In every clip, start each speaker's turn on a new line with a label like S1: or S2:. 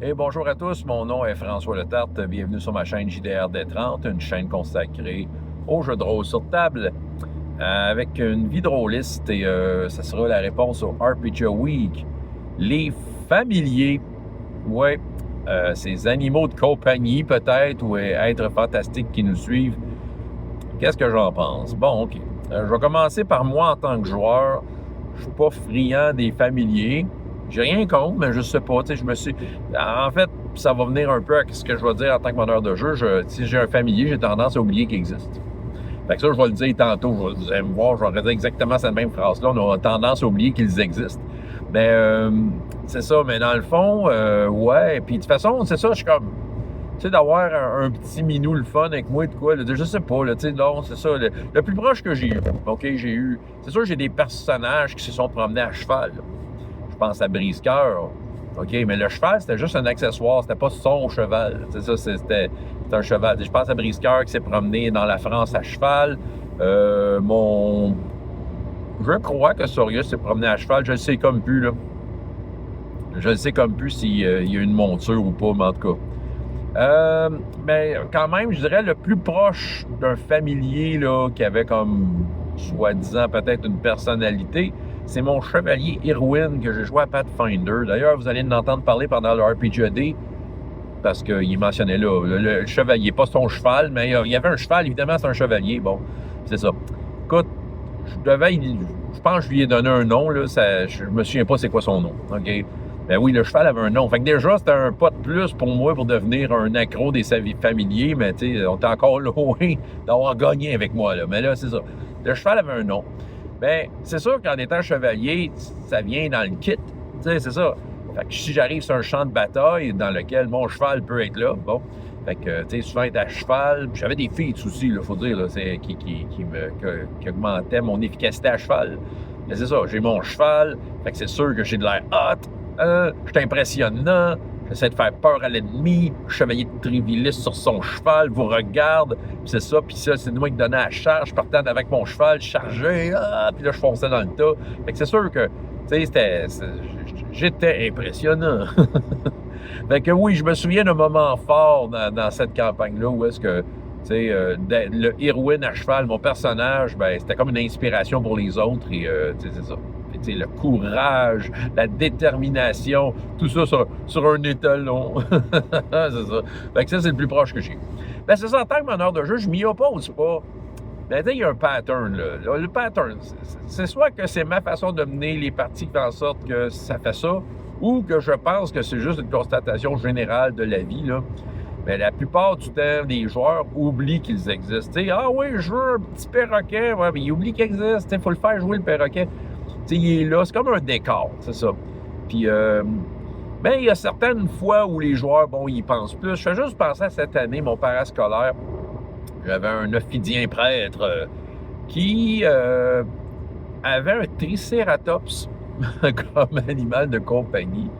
S1: Et bonjour à tous, mon nom est François Letarte. Bienvenue sur ma chaîne JDR D30, une chaîne consacrée aux jeux de rôle sur table avec une vie de rôliste et ça sera la réponse au RPG Week. Les familiers, ouais, ces animaux de compagnie peut-être ou êtres fantastiques qui nous suivent. Qu'est-ce que j'en pense? Bon, OK. Je vais commencer par moi en tant que joueur. Je suis pas friand des familiers. J'ai rien contre, mais je sais pas. Je me suis. En fait, ça va venir un peu à ce que je vais dire en tant que meneur de jeu. Si j'ai un familier, j'ai tendance à oublier qu'il existe. Fait que ça, je vais le dire tantôt. Vous allez me voir, je vais redire exactement cette même phrase-là. On a tendance à oublier qu'ils existent. Mais c'est ça. Mais dans le fond, ouais. Puis de toute façon, c'est ça, je suis comme. Tu sais, d'avoir un petit minou le fun avec moi, de quoi, là, je sais pas, là, tu sais, non, c'est ça, le plus proche que j'ai eu, OK, c'est sûr, j'ai des personnages qui se sont promenés à cheval, là. Je pense à Brise-Cœur, OK, mais le cheval, c'était juste un accessoire, c'était pas son cheval, c'est ça, c'était un cheval. Je pense à Brise-Cœur qui s'est promené dans la France à cheval, je crois que Sorius s'est promené à cheval, je le sais comme plus, là. Je ne sais comme plus s'il y a une monture ou pas, mais en tout cas. Mais quand même, je dirais le plus proche d'un familier là, qui avait comme, soi-disant, peut-être une personnalité, c'est mon chevalier Irwin que j'ai joué à Pathfinder. D'ailleurs, vous allez en entendre parler pendant le RPGD parce qu'il mentionnait là, le chevalier, pas son cheval, mais il y avait un cheval, évidemment, c'est un chevalier. Bon, c'est ça. Écoute, je pense que je lui ai donné un nom, là, je me souviens pas c'est quoi son nom, OK? Ben oui, le cheval avait un nom. Fait que déjà, c'était un pas de plus pour moi pour devenir un accro des familiers, mais tu sais, on est encore loin d'avoir gagné avec moi, là. Mais là, c'est ça. Le cheval avait un nom. Ben, c'est sûr qu'en étant chevalier, ça vient dans le kit. Tu sais, c'est ça. Fait que si j'arrive sur un champ de bataille dans lequel mon cheval peut être là, bon. Fait que, tu sais, souvent être à cheval. Puis j'avais des feats aussi, il faut dire, là, qui augmentaient mon efficacité à cheval. Mais c'est ça, j'ai mon cheval. Fait que c'est sûr que j'ai de l'air hot. Je suis impressionnant, j'essaie de faire peur à l'ennemi, le chevalier de Trivilis sur son cheval vous regarde, puis c'est ça, puis ça, c'est moi qui donnais la charge, je partais avec mon cheval, chargé, puis là, je fonçais dans le tas. Fait que c'est sûr que, tu sais, j'étais impressionnant. Fait que oui, je me souviens d'un moment fort dans cette campagne-là où est-ce que, tu sais, le Irwin à cheval, mon personnage, ben, c'était comme une inspiration pour les autres, et, tu sais, c'est ça. T'sais, le courage, la détermination, tout ça sur un étalon. C'est ça. Fait que ça, c'est le plus proche que j'ai. Ben, c'est ça, en tant que meneur de jeu, je m'y oppose pas. Ben, il y a un pattern, là. Le pattern, c'est soit que c'est ma façon de mener les parties qui fait en sorte que ça fait ça, ou que je pense que c'est juste une constatation générale de la vie, là. Mais la plupart du temps, les joueurs oublient qu'ils existent. T'sais, ah oui, je veux un petit perroquet. Ouais, mais ils oublient qu'il existe. Il faut le faire jouer, le perroquet. T'sais, il est là, c'est comme un décor, c'est ça. Puis, ben, il y a certaines fois où les joueurs, bon, ils y pensent plus. Je fais juste penser à cette année, mon parascolaire. J'avais un ophidien prêtre qui avait un tricératops comme animal de compagnie.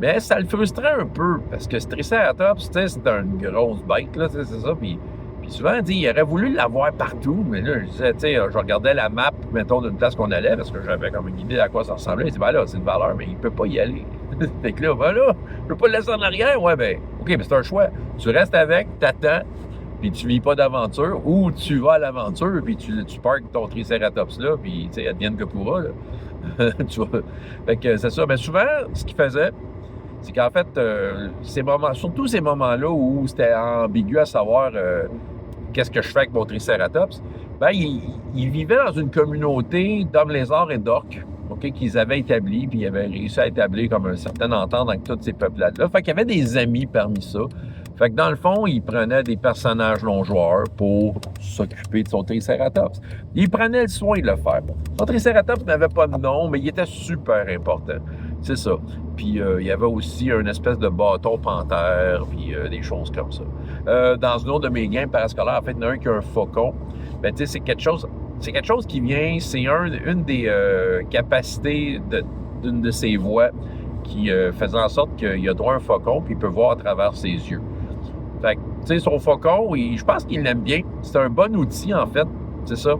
S1: Mais ça le frustrait un peu, parce que ce tricératops, tu sais, c'est une grosse bête, là, c'est ça. Puis souvent, il aurait voulu l'avoir partout, mais là, je disais, tu sais, je regardais la map, mettons, d'une place qu'on allait, parce que j'avais comme une idée à quoi ça ressemblait. Il dit, ben là, c'est une valeur, mais il peut pas y aller. Fait que là, ben là, je peux pas le laisser en arrière. Ouais, ben, OK, mais c'est un choix. Tu restes avec, t'attends, puis tu vis pas d'aventure, ou tu vas à l'aventure, puis tu parques ton tricératops là, puis, tu sais, advienne que pourra, là. Tu vois. Fait que c'est ça. Mais souvent, ce qu'il faisait, c'est qu'en fait, surtout ces moments-là où c'était ambigu à savoir qu'est-ce que je fais avec mon tricératops, ben, ils vivaient dans une communauté d'hommes lézards et d'orques, OK, qu'ils avaient établi, puis ils avaient réussi à établir comme un certain entente avec tous ces peuplades-là. Fait qu'il y avait des amis parmi ça. Fait que dans le fond, il prenait des personnages non-joueurs pour s'occuper de son tricératops. Il prenait le soin de le faire. Son tricératops n'avait pas de nom, mais il était super important. C'est ça. Puis il y avait aussi une espèce de bâton panthère, puis des choses comme ça. Dans une autre de mes games parascolaires, en fait, il y en a un qui a un faucon. Ben, tu sais, c'est quelque chose qui vient, c'est une des capacités d'une de ses voix qui faisait en sorte qu'il a droit à un faucon, puis il peut voir à travers ses yeux. Fait que, tu sais, son faucon, je pense qu'il l'aime bien. C'est un bon outil, en fait. C'est ça.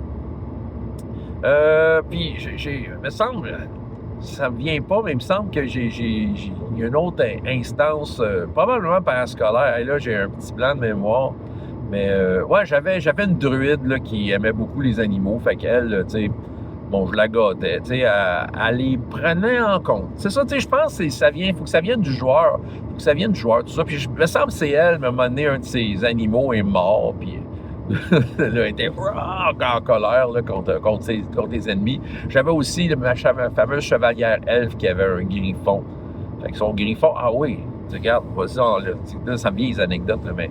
S1: Puis, me semble, ça ne vient pas, mais il me semble que il y a une autre instance, probablement parascolaire. Et là, j'ai un petit blanc de mémoire. Mais ouais, j'avais une druide là, qui aimait beaucoup les animaux. Fait qu'elle, tu sais, bon, je la gâtais. Tu sais, elle les prenait en compte. C'est ça, tu sais, je pense que faut que ça vienne du joueur. Faut que ça vienne du joueur, tout ça. Puis il me semble que c'est elle, à un moment donné, un de ses animaux est mort. Puis elle était en colère là, contre les ennemis. J'avais aussi ma fameuse chevalière elfe qui avait un griffon. Fait que son griffon, ah oui, tu regardes, là, ça me vient les anecdotes, là, mais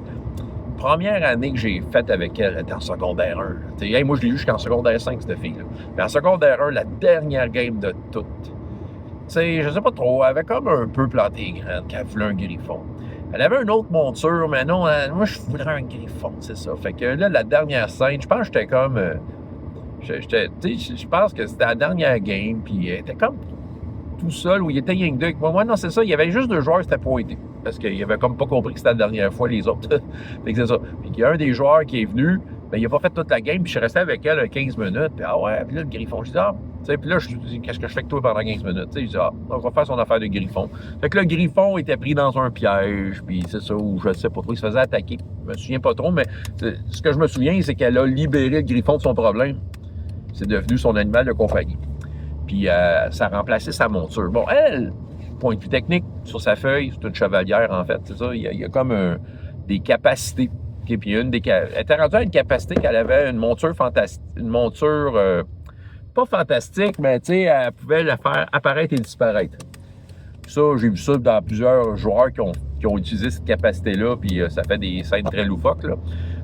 S1: première année que j'ai faite avec elle, elle était en secondaire 1. Hey, moi, je l'ai eu jusqu'en secondaire 5, cette fille-là. Mais en secondaire 1, la dernière game de toutes, je sais pas trop, elle avait comme un peu planté les graines qu'elle voulait un griffon. Elle avait une autre monture, mais non, moi, je voudrais un griffon, c'est ça. Fait que là, la dernière scène, je pense que j'étais comme... je pense que c'était la dernière game, puis elle était comme tout seul, où il était Yang 2 avec moi. Moi, non, c'est ça, il y avait juste 2 joueurs qui s'étaient pointés. Parce qu'il avait comme pas compris que c'était la dernière fois, les autres. Fait que c'est ça. Puis il y a un des joueurs qui est venu, ben, il a pas fait toute la game, puis je suis resté avec elle 15 minutes, puis ah ouais, puis là, le griffon, je dis, ah, tu sais, puis là, je dis, qu'est-ce que je fais avec toi pendant 15 minutes? Tu sais, je dis, ah, on va faire son affaire de griffon. Fait que le griffon était pris dans un piège, puis c'est ça, ou je sais pas trop, il se faisait attaquer. Je me souviens pas trop, mais ce que je me souviens, c'est qu'elle a libéré le griffon de son problème. C'est devenu son animal de compagnie. Puis ça a remplacé sa monture. Bon, elle, point de vue technique, sur sa feuille, c'est une chevalière, en fait, c'est ça, il y a comme des capacités. Okay, puis elle était rendue à une capacité qu'elle avait une monture fantastique, une monture pas fantastique, mais tu sais, elle pouvait la faire apparaître et disparaître. Ça, j'ai vu ça dans plusieurs joueurs qui ont utilisé cette capacité-là, puis ça fait des scènes très loufoques, là.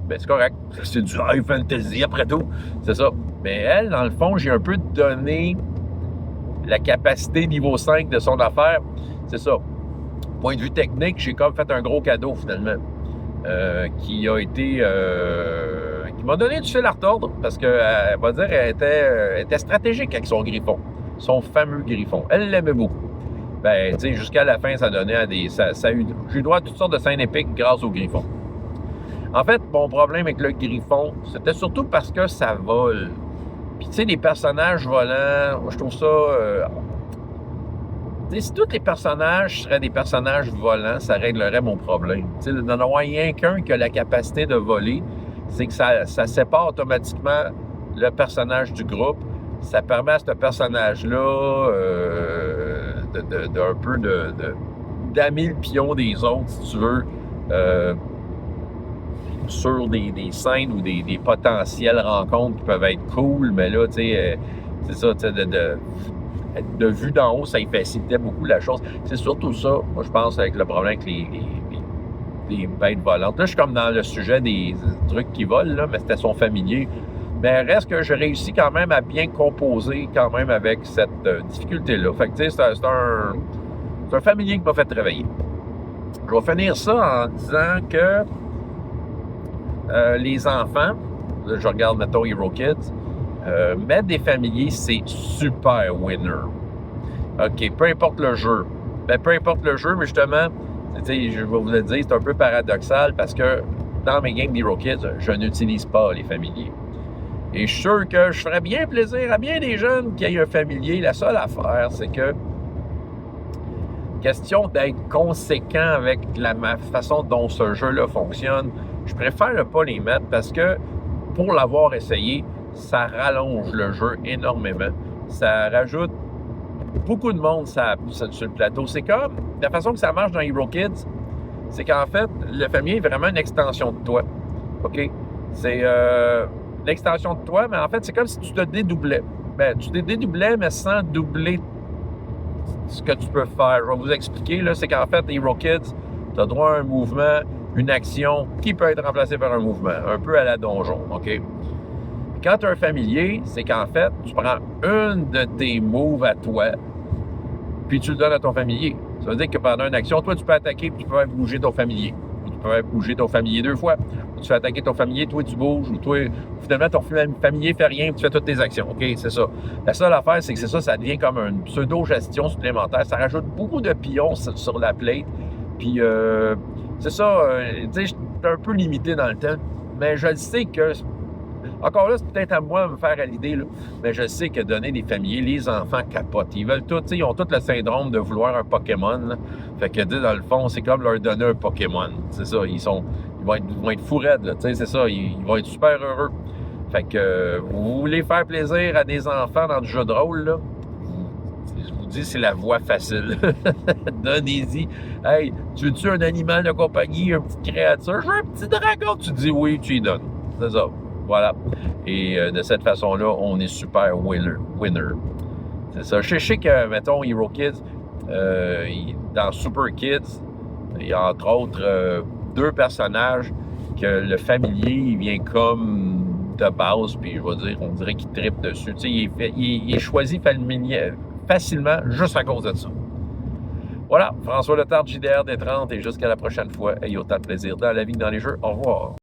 S1: Ben, c'est correct, c'est du high fantasy après tout, c'est ça. Mais elle, dans le fond, j'ai un peu donné la capacité niveau 5 de son affaire, c'est ça. Point de vue technique, j'ai comme fait un gros cadeau, finalement. Qui m'a donné du fil à retordre parce qu'elle va dire elle était stratégique avec son griffon, son fameux griffon. Elle l'aimait beaucoup. Ben, tu sais, jusqu'à la fin, ça donnait j'ai eu droit à toutes sortes de scènes épiques grâce au griffon. En fait, mon problème avec le griffon, c'était surtout parce que ça vole. Puis, tu sais, les personnages volants, moi, je trouve ça... si tous les personnages seraient des personnages volants, ça réglerait mon problème. Il n'en a rien qu'un qui a la capacité de voler, c'est que ça sépare automatiquement le personnage du groupe. Ça permet à ce personnage-là d'amer le pion des autres, si tu veux, sur des scènes ou des potentielles rencontres qui peuvent être cool, mais là, tu sais, c'est ça, tu sais, de vue d'en haut, ça facilitait beaucoup la chose. C'est surtout ça, moi, je pense, avec le problème avec les bêtes volantes. Là, je suis comme dans le sujet des trucs qui volent, là, mais c'était son familier. Mais reste que j'ai réussi quand même à bien composer quand même avec cette difficulté-là. Fait que, tu sais, c'est un familier qui m'a fait travailler. Je vais finir ça en disant que les enfants, je regarde, mettons, Hero Kids, mettre des familiers, c'est super winner. OK, peu importe le jeu. Ben, peu importe le jeu, mais justement, je vais vous le dire, c'est un peu paradoxal parce que dans mes games d'Hero Kids, je n'utilise pas les familiers. Et je suis sûr que je ferais bien plaisir à bien des jeunes qui aient un familier. La seule affaire, c'est que question d'être conséquent avec la façon dont ce jeu-là fonctionne, je préfère ne pas les mettre parce que pour l'avoir essayé, ça rallonge le jeu énormément. Ça rajoute beaucoup de monde sur le plateau. C'est comme, la façon que ça marche dans Hero Kids, c'est qu'en fait, le familier est vraiment une extension de toi. OK? C'est l'extension de toi, mais en fait, c'est comme si tu te dédoublais. Ben, tu te dédoublais, mais sans doubler ce que tu peux faire. Je vais vous expliquer, là, c'est qu'en fait, Hero Kids, tu as droit à un mouvement, une action qui peut être remplacée par un mouvement, un peu à la donjon, OK? Quand tu as un familier, c'est qu'en fait, tu prends une de tes moves à toi, puis tu le donnes à ton familier. Ça veut dire que pendant une action, toi, tu peux attaquer, puis tu peux bouger ton familier. Ou tu peux bouger ton familier 2 fois. Ou tu fais attaquer ton familier, toi, tu bouges. Ou toi, finalement, ton familier fait rien, puis tu fais toutes tes actions. OK, c'est ça. La seule affaire, c'est que ça devient comme une pseudo-gestion supplémentaire. Ça rajoute beaucoup de pions sur la plate. Puis, c'est ça, tu sais, je suis un peu limité dans le temps. Mais je le sais que Encore là, c'est peut-être à moi de me faire à l'idée, là, mais je sais que donner des familiers, les enfants capotent. Ils veulent tout, ils ont tout le syndrome de vouloir un Pokémon. Là. Fait que, dans le fond, c'est comme leur donner un Pokémon. C'est ça, ils vont être fous raides, là, c'est ça, ils vont être super heureux. Fait que, vous voulez faire plaisir à des enfants dans du jeu de rôle, là, je vous dis, c'est la voie facile. Donnez-y. Hey, tu veux-tu un animal de compagnie, une petite créature? Je veux un petit dragon. Tu dis oui, tu y donnes. C'est ça. Voilà. Et de cette façon-là, on est super winner. C'est ça. Je sais que, mettons, Hero Kids, dans Super Kids, il y a entre autres 2 personnages que le familier, il vient comme de base, puis je vais dire, on dirait qu'il trippe dessus. Tu sais, il est choisi facilement juste à cause de ça. Voilà, François Letarte, JDR des 30, et jusqu'à la prochaine fois, ayez autant de plaisir dans la vie que dans les jeux. Au revoir.